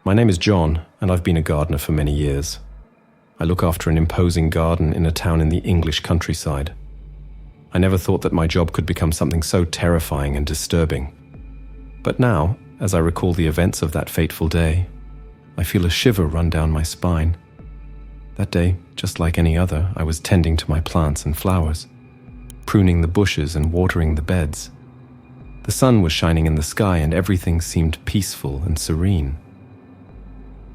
My name is John, and I've been a gardener for many years. I look after an imposing garden in a town in the English countryside. I never thought that my job could become something so terrifying and disturbing. But now, as I recall the events of that fateful day, I feel a shiver run down my spine. That day, just like any other, I was tending to my plants and flowers, pruning the bushes and watering the beds. The sun was shining in the sky and everything seemed peaceful and serene.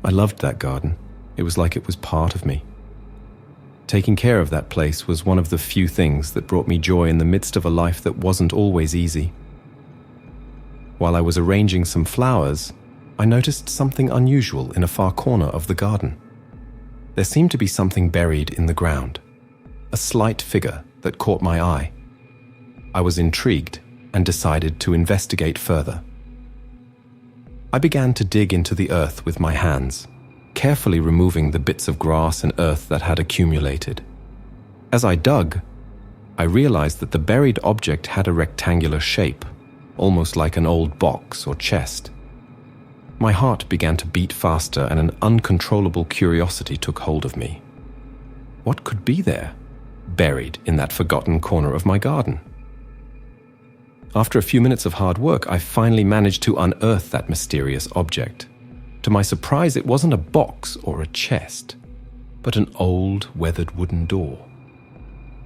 I loved that garden. It was like it was part of me. Taking care of that place was one of the few things that brought me joy in the midst of a life that wasn't always easy. While I was arranging some flowers, I noticed something unusual in a far corner of the garden. There seemed to be something buried in the ground, a slight figure that caught my eye. I was intrigued and decided to investigate further. I began to dig into the earth with my hands, carefully removing the bits of grass and earth that had accumulated. As I dug, I realized that the buried object had a rectangular shape, almost like an old box or chest. My heart began to beat faster and an uncontrollable curiosity took hold of me. What could be there, buried in that forgotten corner of my garden? After a few minutes of hard work, I finally managed to unearth that mysterious object. To my surprise, it wasn't a box or a chest, but an old, weathered wooden door.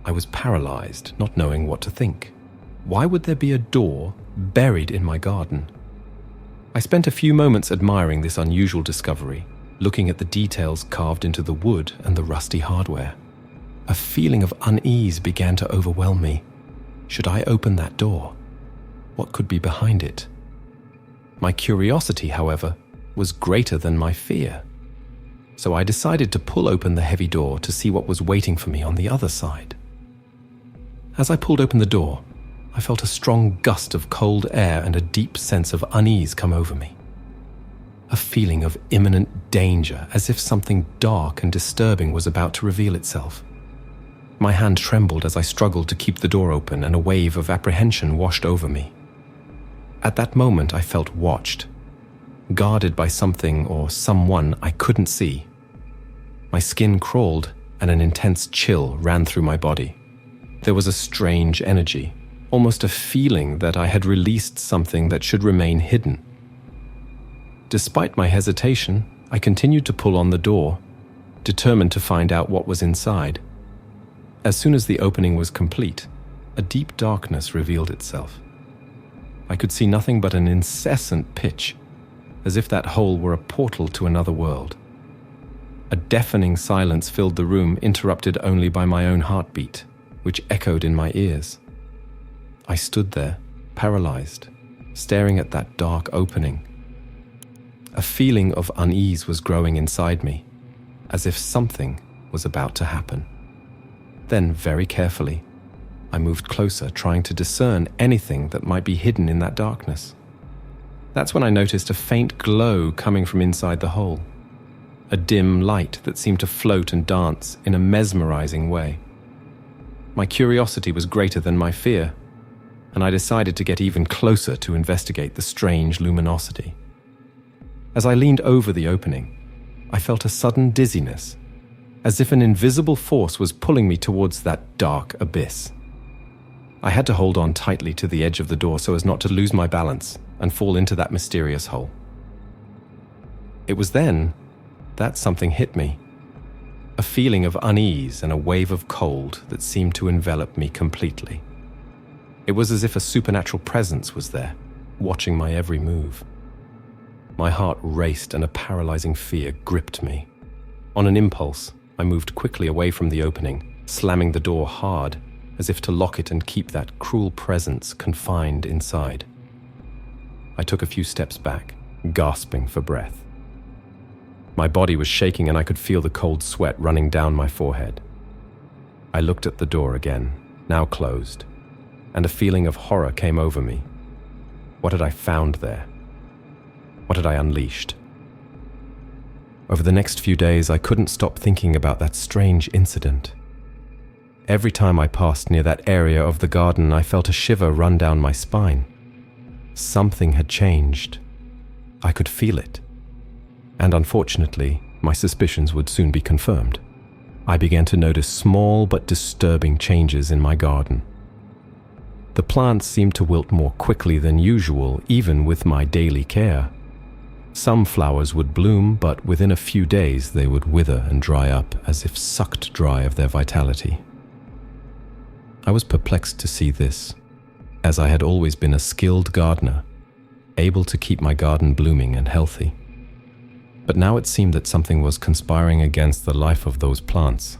I was paralyzed, not knowing what to think. Why would there be a door buried in my garden? I spent a few moments admiring this unusual discovery, looking at the details carved into the wood and the rusty hardware. A feeling of unease began to overwhelm me. Should I open that door? What could be behind it? My curiosity, however, was greater than my fear. So I decided to pull open the heavy door to see what was waiting for me on the other side. As I pulled open the door, I felt a strong gust of cold air and a deep sense of unease come over me. A feeling of imminent danger, as if something dark and disturbing was about to reveal itself. My hand trembled as I struggled to keep the door open, and a wave of apprehension washed over me. At that moment, I felt watched, guarded by something or someone I couldn't see. My skin crawled, and an intense chill ran through my body. There was a strange energy, almost a feeling that I had released something that should remain hidden. Despite my hesitation, I continued to pull on the door, determined to find out what was inside. As soon as the opening was complete, a deep darkness revealed itself. I could see nothing but an incessant pitch, as if that hole were a portal to another world. A deafening silence filled the room, interrupted only by my own heartbeat, which echoed in my ears. I stood there, paralyzed, staring at that dark opening. A feeling of unease was growing inside me, as if something was about to happen. Then, very carefully, I moved closer, trying to discern anything that might be hidden in that darkness. That's when I noticed a faint glow coming from inside the hole, a dim light that seemed to float and dance in a mesmerizing way. My curiosity was greater than my fear, and I decided to get even closer to investigate the strange luminosity. As I leaned over the opening, I felt a sudden dizziness, as if an invisible force was pulling me towards that dark abyss. I had to hold on tightly to the edge of the door so as not to lose my balance and fall into that mysterious hole. It was then that something hit me, a feeling of unease and a wave of cold that seemed to envelop me completely. It was as if a supernatural presence was there, watching my every move. My heart raced and a paralyzing fear gripped me. On an impulse, I moved quickly away from the opening, slamming the door hard, as if to lock it and keep that cruel presence confined inside. I took a few steps back, gasping for breath. My body was shaking and I could feel the cold sweat running down my forehead. I looked at the door again, now closed, and a feeling of horror came over me. What had I found there? What had I unleashed? Over the next few days, I couldn't stop thinking about that strange incident. Every time I passed near that area of the garden, I felt a shiver run down my spine. Something had changed. I could feel it. And unfortunately, my suspicions would soon be confirmed. I began to notice small but disturbing changes in my garden. The plants seemed to wilt more quickly than usual, even with my daily care. Some flowers would bloom, but within a few days they would wither and dry up as if sucked dry of their vitality. I was perplexed to see this, as I had always been a skilled gardener, able to keep my garden blooming and healthy. But now it seemed that something was conspiring against the life of those plants.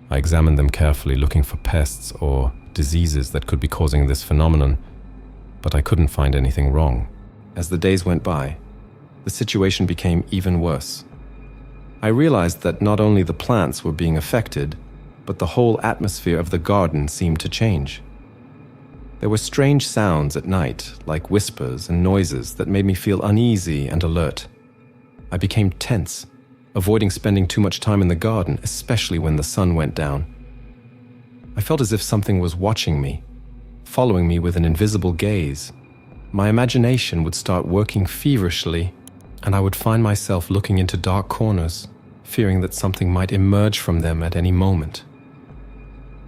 I examined them carefully, looking for pests or diseases that could be causing this phenomenon, but I couldn't find anything wrong. As the days went by, the situation became even worse. I realized that not only the plants were being affected, but the whole atmosphere of the garden seemed to change. There were strange sounds at night, like whispers and noises that made me feel uneasy and alert. I became tense, avoiding spending too much time in the garden, especially when the sun went down. I felt as if something was watching me, following me with an invisible gaze. My imagination would start working feverishly, and I would find myself looking into dark corners, fearing that something might emerge from them at any moment.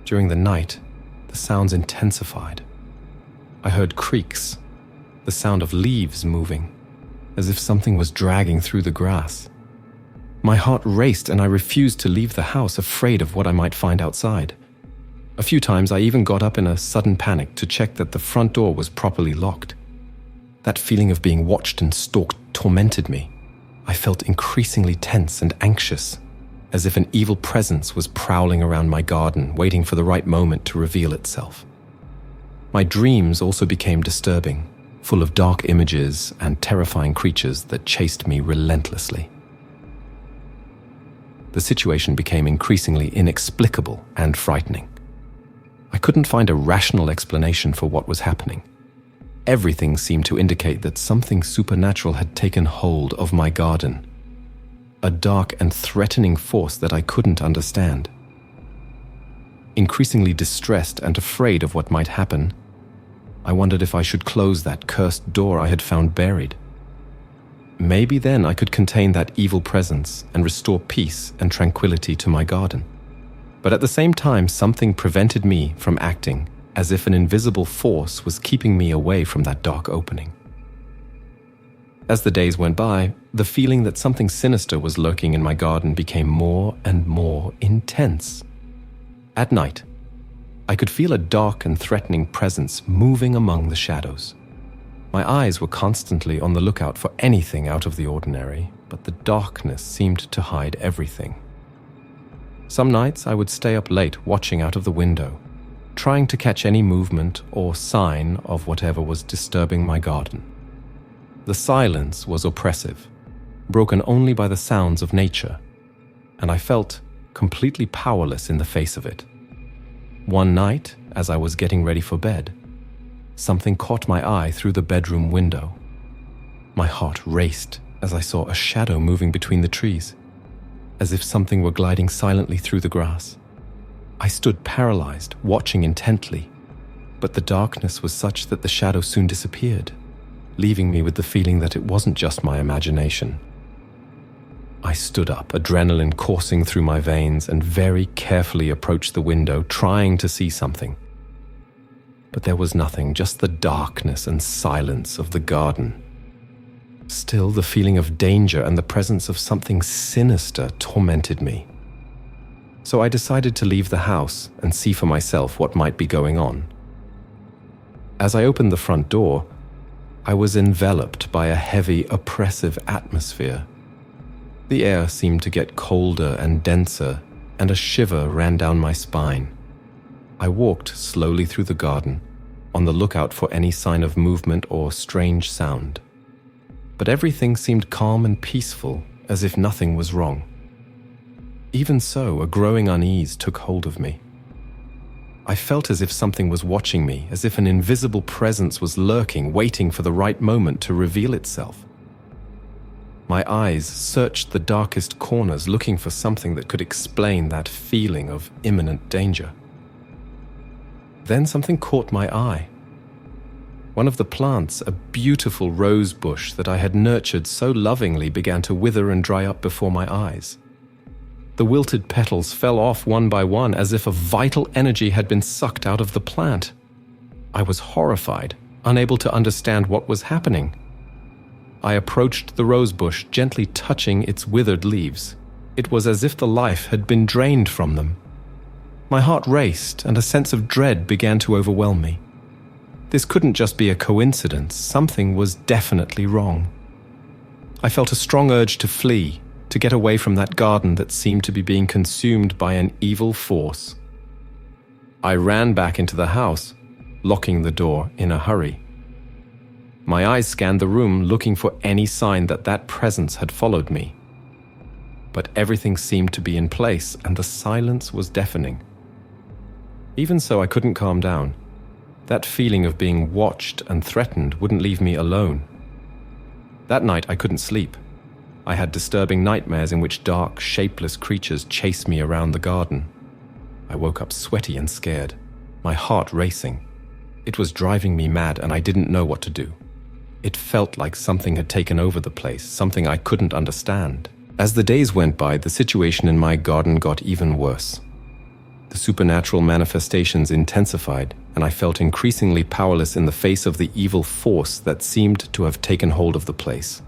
During the night, the sounds intensified. I heard creaks, the sound of leaves moving, as if something was dragging through the grass. My heart raced and I refused to leave the house, afraid of what I might find outside. A few times I even got up in a sudden panic to check that the front door was properly locked. That feeling of being watched and stalked tormented me. I felt increasingly tense and anxious, as if an evil presence was prowling around my garden, waiting for the right moment to reveal itself. My dreams also became disturbing, full of dark images and terrifying creatures that chased me relentlessly. The situation became increasingly inexplicable and frightening. I couldn't find a rational explanation for what was happening. Everything seemed to indicate that something supernatural had taken hold of my garden, a dark and threatening force that I couldn't understand. Increasingly distressed and afraid of what might happen, I wondered if I should close that cursed door I had found buried. Maybe then I could contain that evil presence and restore peace and tranquility to my garden. But at the same time, something prevented me from acting, as if an invisible force was keeping me away from that dark opening. As the days went by, the feeling that something sinister was lurking in my garden became more and more intense. At night, I could feel a dark and threatening presence moving among the shadows. My eyes were constantly on the lookout for anything out of the ordinary, but the darkness seemed to hide everything. Some nights I would stay up late watching out of the window, trying to catch any movement or sign of whatever was disturbing my garden. The silence was oppressive, broken only by the sounds of nature, and I felt completely powerless in the face of it. One night, as I was getting ready for bed, something caught my eye through the bedroom window. My heart raced as I saw a shadow moving between the trees, as if something were gliding silently through the grass. I stood paralyzed, watching intently, but the darkness was such that the shadow soon disappeared, leaving me with the feeling that it wasn't just my imagination. I stood up, adrenaline coursing through my veins, and very carefully approached the window, trying to see something. But there was nothing, just the darkness and silence of the garden. Still, the feeling of danger and the presence of something sinister tormented me. So I decided to leave the house and see for myself what might be going on. As I opened the front door, I was enveloped by a heavy, oppressive atmosphere. The air seemed to get colder and denser, and a shiver ran down my spine. I walked slowly through the garden, on the lookout for any sign of movement or strange sound. But everything seemed calm and peaceful, as if nothing was wrong. Even so, a growing unease took hold of me. I felt as if something was watching me, as if an invisible presence was lurking, waiting for the right moment to reveal itself. My eyes searched the darkest corners, looking for something that could explain that feeling of imminent danger. Then something caught my eye. One of the plants, a beautiful rose bush that I had nurtured so lovingly, began to wither and dry up before my eyes. The wilted petals fell off one by one as if a vital energy had been sucked out of the plant. I was horrified, unable to understand what was happening. I approached the rose bush, gently touching its withered leaves. It was as if the life had been drained from them. My heart raced, and a sense of dread began to overwhelm me. This couldn't just be a coincidence. Something was definitely wrong. I felt a strong urge to flee, to get away from that garden that seemed to be being consumed by an evil force. I ran back into the house, locking the door in a hurry. My eyes scanned the room, looking for any sign that that presence had followed me. But everything seemed to be in place, and the silence was deafening. Even so, I couldn't calm down. That feeling of being watched and threatened wouldn't leave me alone. That night, I couldn't sleep. I had disturbing nightmares in which dark, shapeless creatures chased me around the garden. I woke up sweaty and scared, my heart racing. It was driving me mad, and I didn't know what to do. It felt like something had taken over the place, something I couldn't understand. As the days went by, the situation in my garden got even worse. The supernatural manifestations intensified, and I felt increasingly powerless in the face of the evil force that seemed to have taken hold of the place.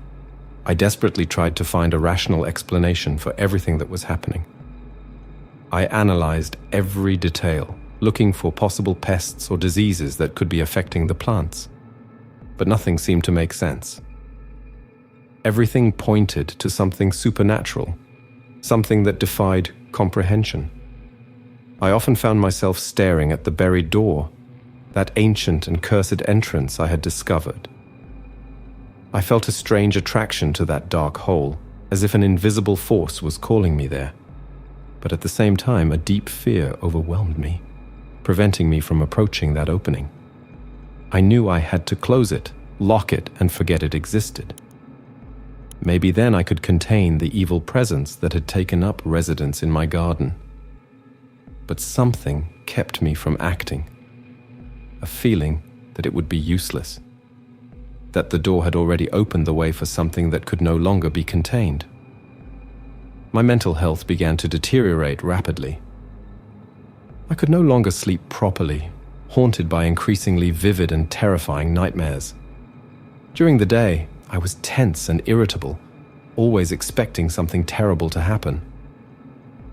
I desperately tried to find a rational explanation for everything that was happening. I analyzed every detail, looking for possible pests or diseases that could be affecting the plants. But nothing seemed to make sense. Everything pointed to something supernatural, something that defied comprehension. I often found myself staring at the buried door, that ancient and cursed entrance I had discovered. I felt a strange attraction to that dark hole, as if an invisible force was calling me there. But at the same time, a deep fear overwhelmed me, preventing me from approaching that opening. I knew I had to close it, lock it, and forget it existed. Maybe then I could contain the evil presence that had taken up residence in my garden. But something kept me from acting. A feeling that it would be useless. That the door had already opened the way for something that could no longer be contained. My mental health began to deteriorate rapidly. I could no longer sleep properly, haunted by increasingly vivid and terrifying nightmares. During the day, I was tense and irritable, always expecting something terrible to happen.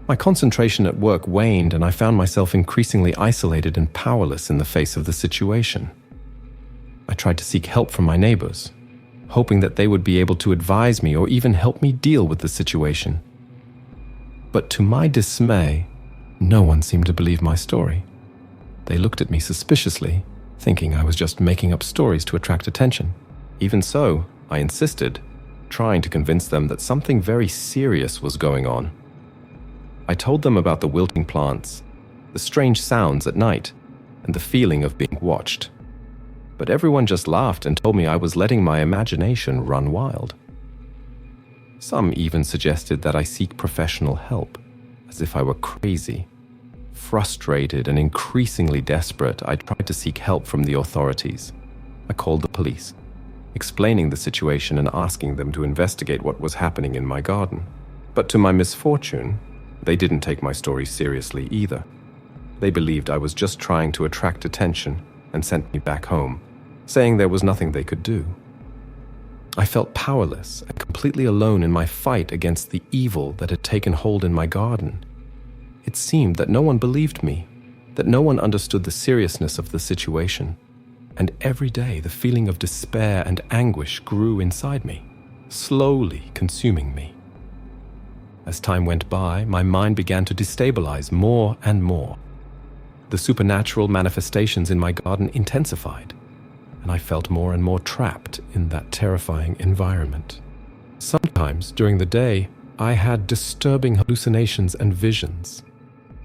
My concentration at work waned, and I found myself increasingly isolated and powerless in the face of the situation. I tried to seek help from my neighbors, hoping that they would be able to advise me or even help me deal with the situation. But to my dismay, no one seemed to believe my story. They looked at me suspiciously, thinking I was just making up stories to attract attention. Even so, I insisted, trying to convince them that something very serious was going on. I told them about the wilting plants, the strange sounds at night, and the feeling of being watched. But everyone just laughed and told me I was letting my imagination run wild. Some even suggested that I seek professional help, as if I were crazy. Frustrated and increasingly desperate, I tried to seek help from the authorities. I called the police, explaining the situation and asking them to investigate what was happening in my garden. But to my misfortune, they didn't take my story seriously either. They believed I was just trying to attract attention and sent me back home, saying there was nothing they could do. I felt powerless and completely alone in my fight against the evil that had taken hold in my garden. It seemed that no one believed me, that no one understood the seriousness of the situation, and every day the feeling of despair and anguish grew inside me, slowly consuming me. As time went by, my mind began to destabilize more and more. The supernatural manifestations in my garden intensified, and I felt more and more trapped in that terrifying environment. Sometimes, during the day, I had disturbing hallucinations and visions.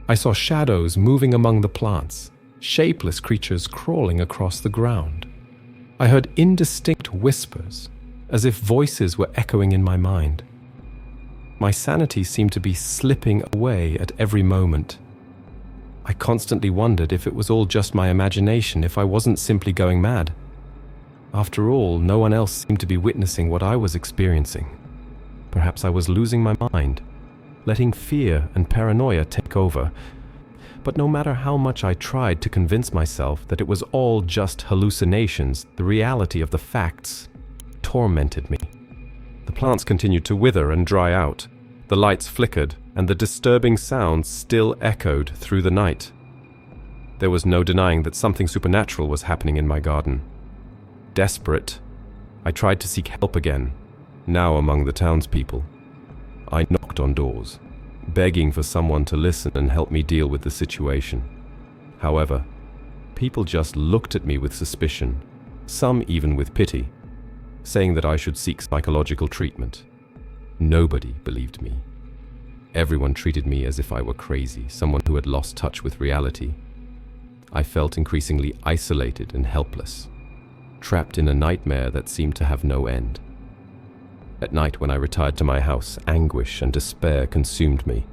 I saw shadows moving among the plants, shapeless creatures crawling across the ground. I heard indistinct whispers, as if voices were echoing in my mind. My sanity seemed to be slipping away at every moment. I constantly wondered if it was all just my imagination, if I wasn't simply going mad. After all, no one else seemed to be witnessing what I was experiencing. Perhaps I was losing my mind, letting fear and paranoia take over. But no matter how much I tried to convince myself that it was all just hallucinations, the reality of the facts tormented me. The plants continued to wither and dry out. The lights flickered, and the disturbing sounds still echoed through the night. There was no denying that something supernatural was happening in my garden. Desperate, I tried to seek help again, now among the townspeople. I knocked on doors, begging for someone to listen and help me deal with the situation. However, people just looked at me with suspicion, some even with pity, saying that I should seek psychological treatment. Nobody believed me. Everyone treated me as if I were crazy, someone who had lost touch with reality. I felt increasingly isolated and helpless, trapped in a nightmare that seemed to have no end. At night, when I retired to my house, anguish and despair consumed me.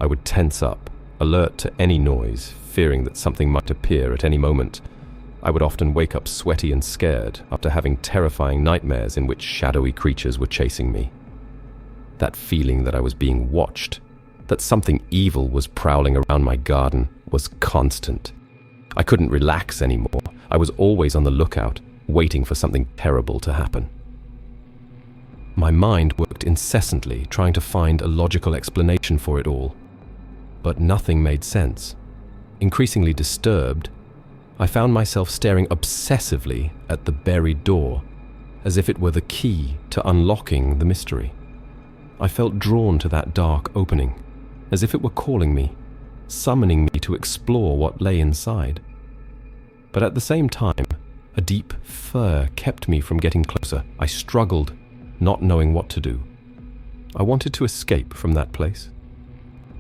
I would tense up, alert to any noise, fearing that something might appear at any moment. I would often wake up sweaty and scared after having terrifying nightmares in which shadowy creatures were chasing me. That feeling that I was being watched, that something evil was prowling around my garden, was constant. I couldn't relax anymore. I was always on the lookout, waiting for something terrible to happen. My mind worked incessantly, trying to find a logical explanation for it all. But nothing made sense. Increasingly disturbed, I found myself staring obsessively at the buried door, as if it were the key to unlocking the mystery. I felt drawn to that dark opening, as if it were calling me, summoning me to explore what lay inside. But at the same time, a deep fear kept me from getting closer. I struggled, not knowing what to do. I wanted to escape from that place,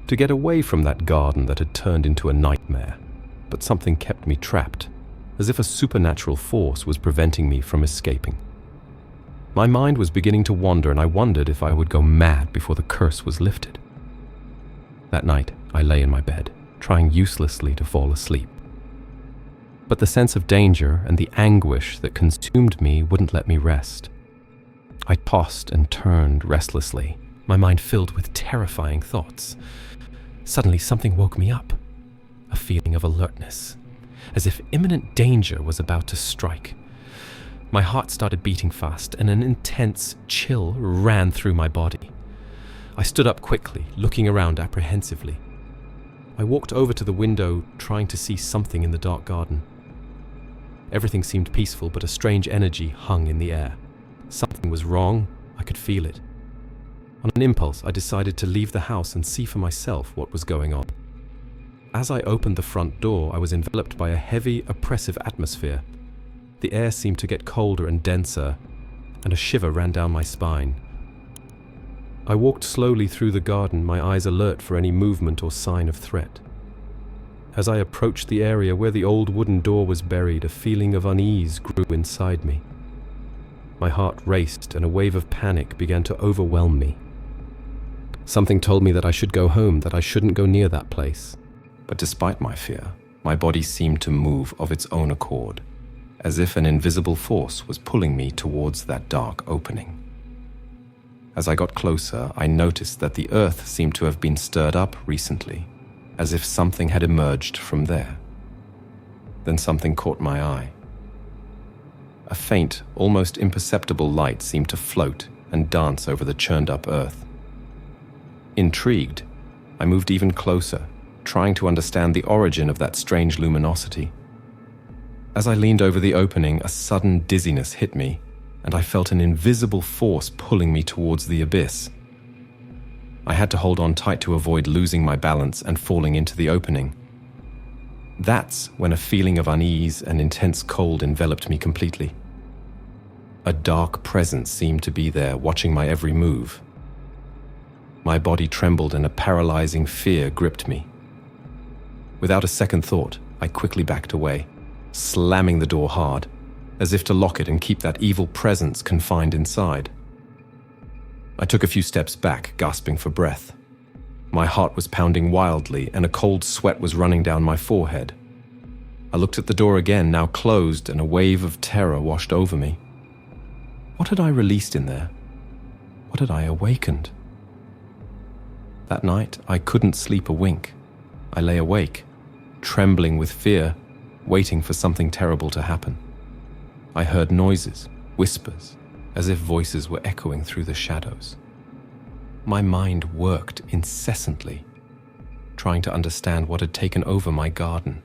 to get away from that garden that had turned into a nightmare, but something kept me trapped, as if a supernatural force was preventing me from escaping. My mind was beginning to wander, and I wondered if I would go mad before the curse was lifted. That night, I lay in my bed, trying uselessly to fall asleep. But the sense of danger and the anguish that consumed me wouldn't let me rest. I tossed and turned restlessly, my mind filled with terrifying thoughts. Suddenly, something woke me up, a feeling of alertness, as if imminent danger was about to strike. My heart started beating fast, and an intense chill ran through my body. I stood up quickly, looking around apprehensively. I walked over to the window, trying to see something in the dark garden. Everything seemed peaceful, but a strange energy hung in the air. Something was wrong. I could feel it. On an impulse, I decided to leave the house and see for myself what was going on. As I opened the front door, I was enveloped by a heavy, oppressive atmosphere. The air seemed to get colder and denser, and a shiver ran down my spine. I walked slowly through the garden, my eyes alert for any movement or sign of threat. As I approached the area where the old wooden door was buried, a feeling of unease grew inside me. My heart raced, and a wave of panic began to overwhelm me. Something told me that I should go home, that I shouldn't go near that place. But despite my fear, my body seemed to move of its own accord, as if an invisible force was pulling me towards that dark opening. As I got closer, I noticed that the earth seemed to have been stirred up recently, as if something had emerged from there. Then something caught my eye. A faint, almost imperceptible light seemed to float and dance over the churned-up earth. Intrigued, I moved even closer, trying to understand the origin of that strange luminosity. As I leaned over the opening, a sudden dizziness hit me, and I felt an invisible force pulling me towards the abyss. I had to hold on tight to avoid losing my balance and falling into the opening. That's when a feeling of unease and intense cold enveloped me completely. A dark presence seemed to be there, watching my every move. My body trembled and a paralyzing fear gripped me. Without a second thought, I quickly backed away, slamming the door hard, as if to lock it and keep that evil presence confined inside. I took a few steps back, gasping for breath. My heart was pounding wildly, and a cold sweat was running down my forehead. I looked at the door again, now closed, and a wave of terror washed over me. What had I released in there? What had I awakened? That night, I couldn't sleep a wink. I lay awake, trembling with fear, waiting for something terrible to happen. I heard noises, whispers, as if voices were echoing through the shadows. My mind worked incessantly, trying to understand what had taken over my garden.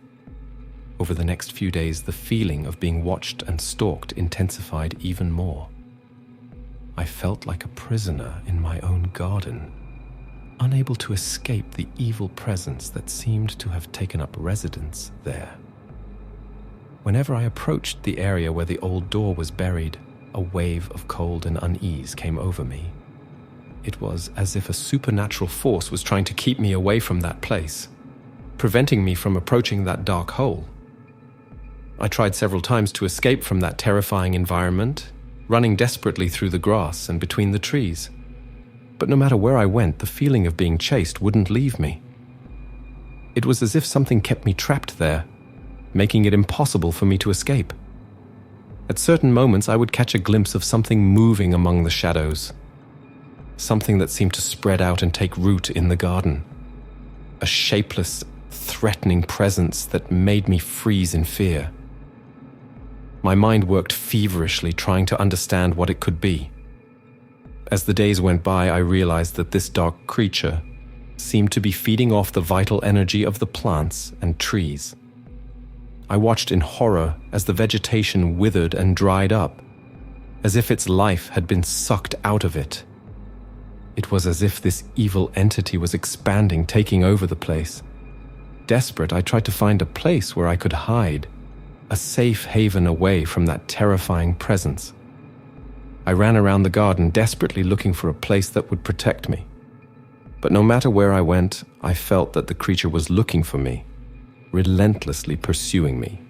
Over the next few days, the feeling of being watched and stalked intensified even more. I felt like a prisoner in my own garden, unable to escape the evil presence that seemed to have taken up residence there. Whenever I approached the area where the old door was buried, a wave of cold and unease came over me. It was as if a supernatural force was trying to keep me away from that place, preventing me from approaching that dark hole. I tried several times to escape from that terrifying environment, running desperately through the grass and between the trees. But no matter where I went, the feeling of being chased wouldn't leave me. It was as if something kept me trapped there, making it impossible for me to escape. At certain moments, I would catch a glimpse of something moving among the shadows, something that seemed to spread out and take root in the garden, a shapeless, threatening presence that made me freeze in fear. My mind worked feverishly, trying to understand what it could be. As the days went by, I realized that this dark creature seemed to be feeding off the vital energy of the plants and trees. I watched in horror as the vegetation withered and dried up, as if its life had been sucked out of it. It was as if this evil entity was expanding, taking over the place. Desperate, I tried to find a place where I could hide, a safe haven away from that terrifying presence. I ran around the garden, desperately looking for a place that would protect me. But no matter where I went, I felt that the creature was looking for me, relentlessly pursuing me.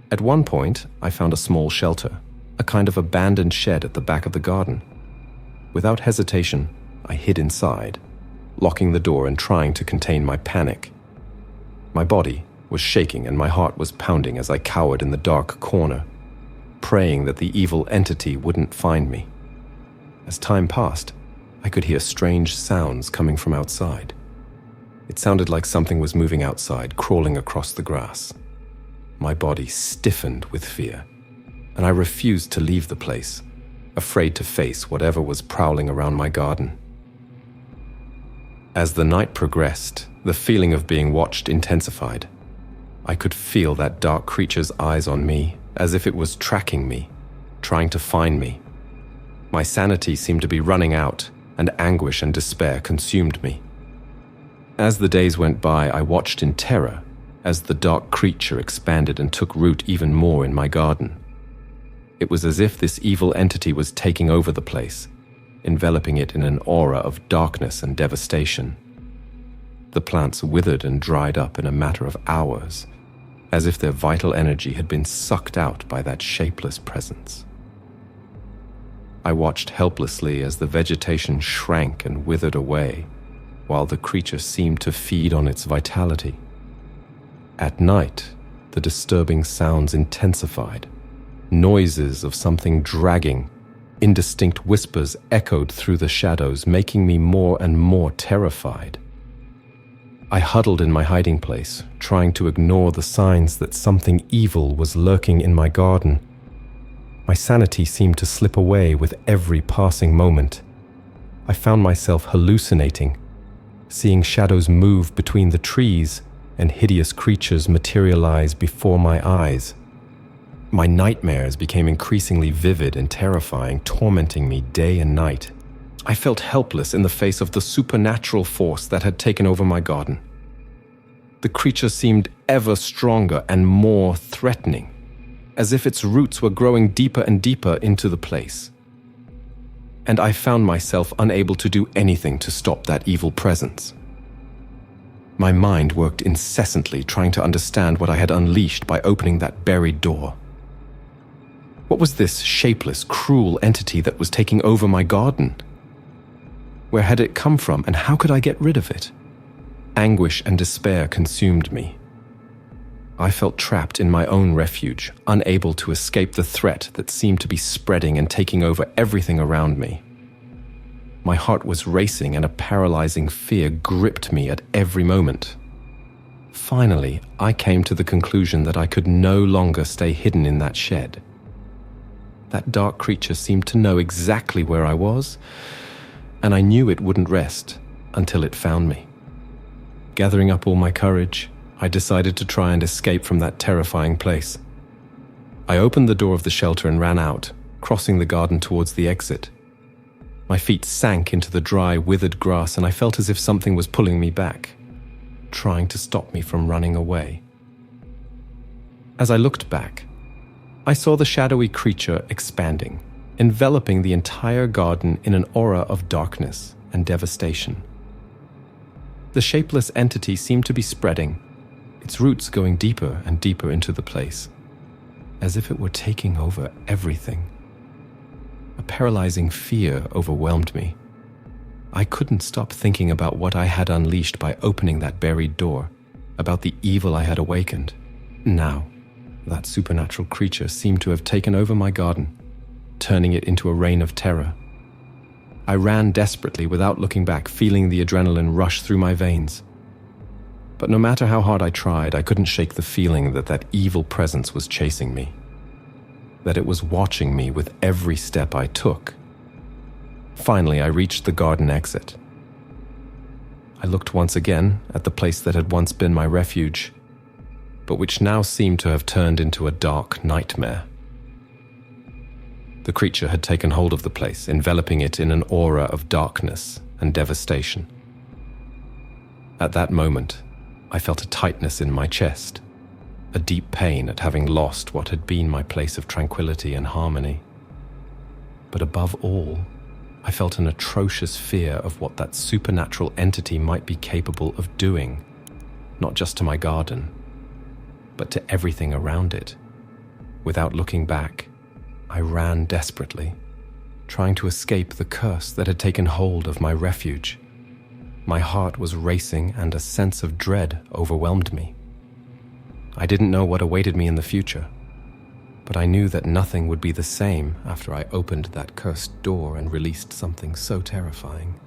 At one point, I found a small shelter, a kind of abandoned shed at the back of the garden. Without hesitation, I hid inside, locking the door and trying to contain my panic. My body was shaking and my heart was pounding as I cowered in the dark corner, praying that the evil entity wouldn't find me. As time passed, I could hear strange sounds coming from outside. It sounded like something was moving outside, crawling across the grass. My body stiffened with fear, and I refused to leave the place, afraid to face whatever was prowling around my garden. As the night progressed, the feeling of being watched intensified. I could feel that dark creature's eyes on me, as if it was tracking me, trying to find me. My sanity seemed to be running out, and anguish and despair consumed me. As the days went by, I watched in terror as the dark creature expanded and took root even more in my garden. It was as if this evil entity was taking over the place, enveloping it in an aura of darkness and devastation. The plants withered and dried up in a matter of hours, as if their vital energy had been sucked out by that shapeless presence. I watched helplessly as the vegetation shrank and withered away, while the creature seemed to feed on its vitality. At night, the disturbing sounds intensified. Noises of something dragging, indistinct whispers echoed through the shadows, making me more and more terrified. I huddled in my hiding place, trying to ignore the signs that something evil was lurking in my garden. My sanity seemed to slip away with every passing moment. I found myself hallucinating, seeing shadows move between the trees and hideous creatures materialize before my eyes. My nightmares became increasingly vivid and terrifying, tormenting me day and night. I felt helpless in the face of the supernatural force that had taken over my garden. The creature seemed ever stronger and more threatening, as if its roots were growing deeper and deeper into the place. And I found myself unable to do anything to stop that evil presence. My mind worked incessantly, trying to understand what I had unleashed by opening that buried door. What was this shapeless, cruel entity that was taking over my garden? Where had it come from, and how could I get rid of it? Anguish and despair consumed me. I felt trapped in my own refuge, unable to escape the threat that seemed to be spreading and taking over everything around me. My heart was racing and a paralyzing fear gripped me at every moment. Finally, I came to the conclusion that I could no longer stay hidden in that shed. That dark creature seemed to know exactly where I was, and I knew it wouldn't rest until it found me. Gathering up all my courage, I decided to try and escape from that terrifying place. I opened the door of the shelter and ran out, crossing the garden towards the exit. My feet sank into the dry, withered grass, and I felt as if something was pulling me back, trying to stop me from running away. As I looked back, I saw the shadowy creature expanding, enveloping the entire garden in an aura of darkness and devastation. The shapeless entity seemed to be spreading, its roots going deeper and deeper into the place, as if it were taking over everything. A paralyzing fear overwhelmed me. I couldn't stop thinking about what I had unleashed by opening that buried door, about the evil I had awakened. Now, that supernatural creature seemed to have taken over my garden, turning it into a reign of terror. I ran desperately without looking back, feeling the adrenaline rush through my veins. But no matter how hard I tried, I couldn't shake the feeling that that evil presence was chasing me, that it was watching me with every step I took. Finally, I reached the garden exit. I looked once again at the place that had once been my refuge, but which now seemed to have turned into a dark nightmare. The creature had taken hold of the place, enveloping it in an aura of darkness and devastation. At that moment, I felt a tightness in my chest, a deep pain at having lost what had been my place of tranquility and harmony. But above all, I felt an atrocious fear of what that supernatural entity might be capable of doing, not just to my garden, but to everything around it. Without looking back, I ran desperately, trying to escape the curse that had taken hold of my refuge. My heart was racing and a sense of dread overwhelmed me. I didn't know what awaited me in the future, but I knew that nothing would be the same after I opened that cursed door and released something so terrifying.